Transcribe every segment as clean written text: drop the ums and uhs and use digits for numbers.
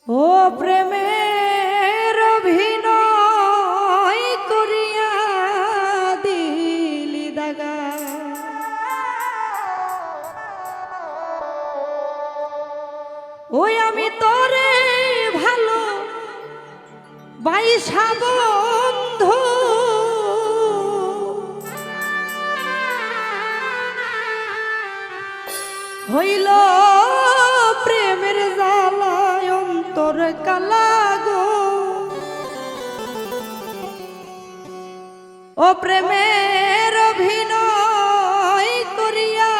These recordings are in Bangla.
ও প্রেমের অভিনয় করিয়া দিলি দাগা, ওই আমি তোরে ভালো বাইসা বন্ধু, হইল প্রেমের জ্বালায় অন্তর কালা গো। ও প্রেমের অভিনয় করিয়া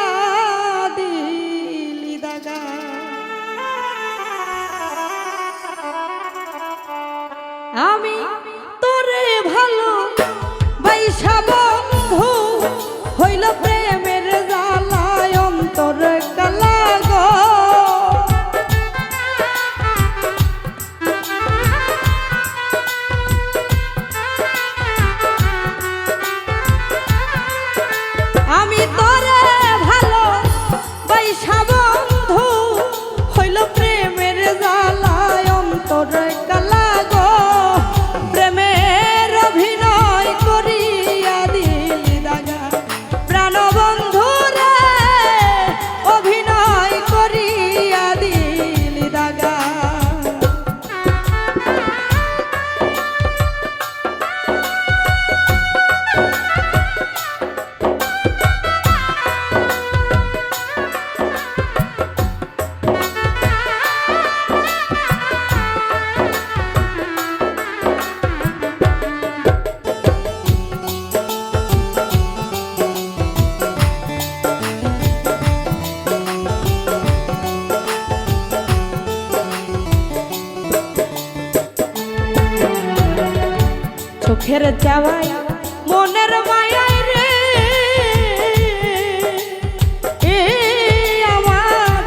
দিলি দাগা, আমি তোরে ভালো বাইসা বন্ধু, হইল প্রেমের জ্বালায় অন্তর কালা গো। আমি তোরে ভালো বাইসা বন্ধু, হইল প্রেমের জ্বালায় অন্তর কালা গো। প্রেমের অভিনয় করিয়া দিলি দাগা, প্রাণ বন্ধু রে অভিনয় করিয়া দিলি দাগা। চোখের চাওয়াই মনের মায়াই রে, এ আমার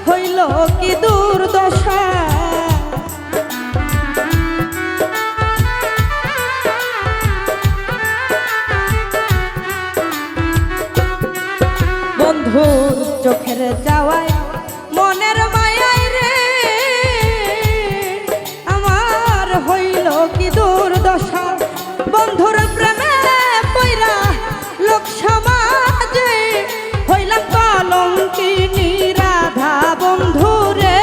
হইল কি দুর্দশা। বন্ধুর চোখের চাওয়াই মনের মায়াই রে, আমার হইল কি দুর্দশা। বন্ধুর প্রেমে পইরা লোক সমাজে হইলাম কলঙ্কিনী রাধা বন্ধুরে।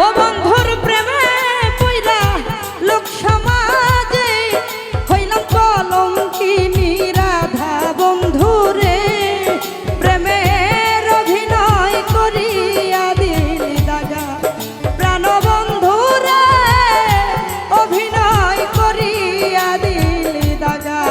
ও বন্ধুর প্রেমে পইরা লোক সমাজে হইলাম কলঙ্কিনী রাধা বন্ধুরে। প্রেমের অভিনয় করিয়া দিলি দাগা, প্রাণ বন্ধু রে অভিনয় করিয়া দিলি দাগা।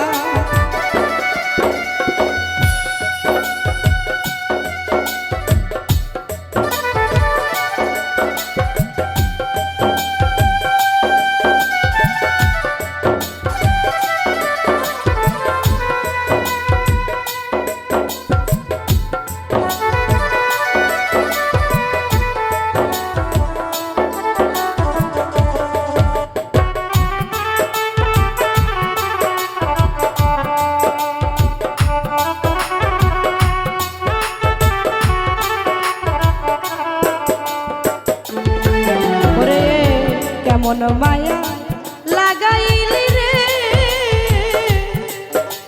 কেমন মায়া লাগাইলি রে,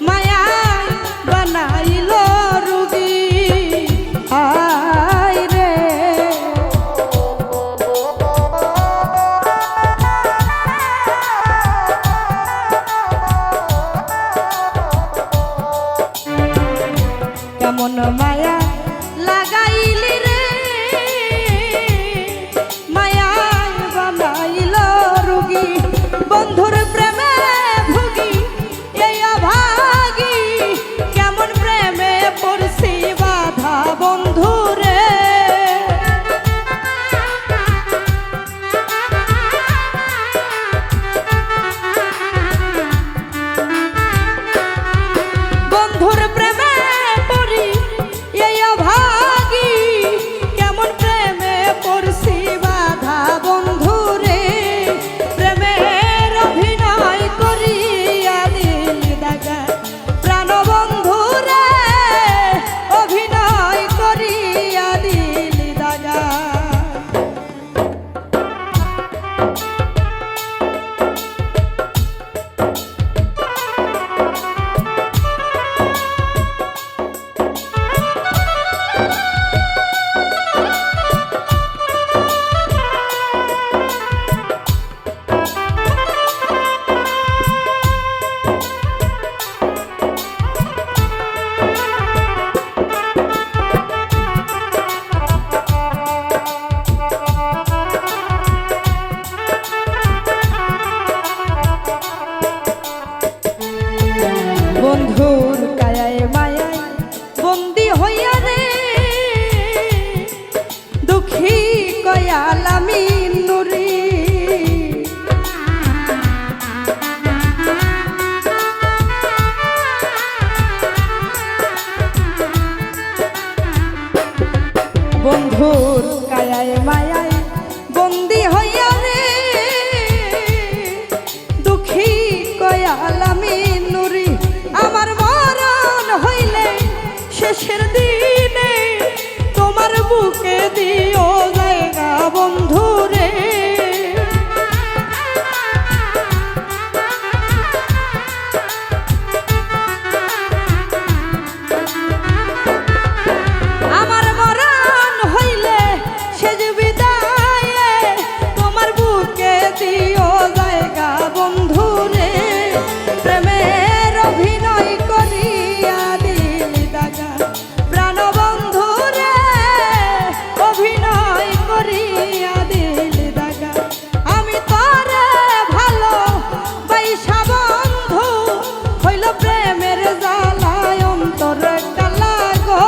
মায়া বানাইল রুগী আয় রে। কেমন মায়া লাগাইলি রে, বন্ধুর প্রেমে ভুগি এই অভাগী, কেমন প্রেমে পড়ছি বাধা বন্ধুরে। বন্ধুর প্রেমে পড়ি এই অভাগী, কেমন প্রেমে পড়ছি বাধা বন্ধুরে। প্রেমের অভিনয় করিয়া দিলি দাগা, বন্ধুর কায়ায় মায়ায় বন্দি হইয়া রে দুঃখী কয়াল আমি নুরি বন্ধুর কায়ায় মায়ায় বন্দি হইয়া রে দুঃখী কয়াল আমি নুরি আমার মরণ হইলে শেষের দিনে তোমার বুকে দিও জায়গা বন্ধু রে আমার মরণ হইলে শেষ বিদায়ে তোমার বুকে দিও জায়গা বন্ধু রে প্রেমের অভিনয় করিয়া দিলি দাগা প্রাণ বন্ধু রে অভিনয় করিয়া দিলি দাগা আমি তোরে ভালো বাইসা বন্ধু হইল প্রেমের জ্বালায় অন্তর কালা গো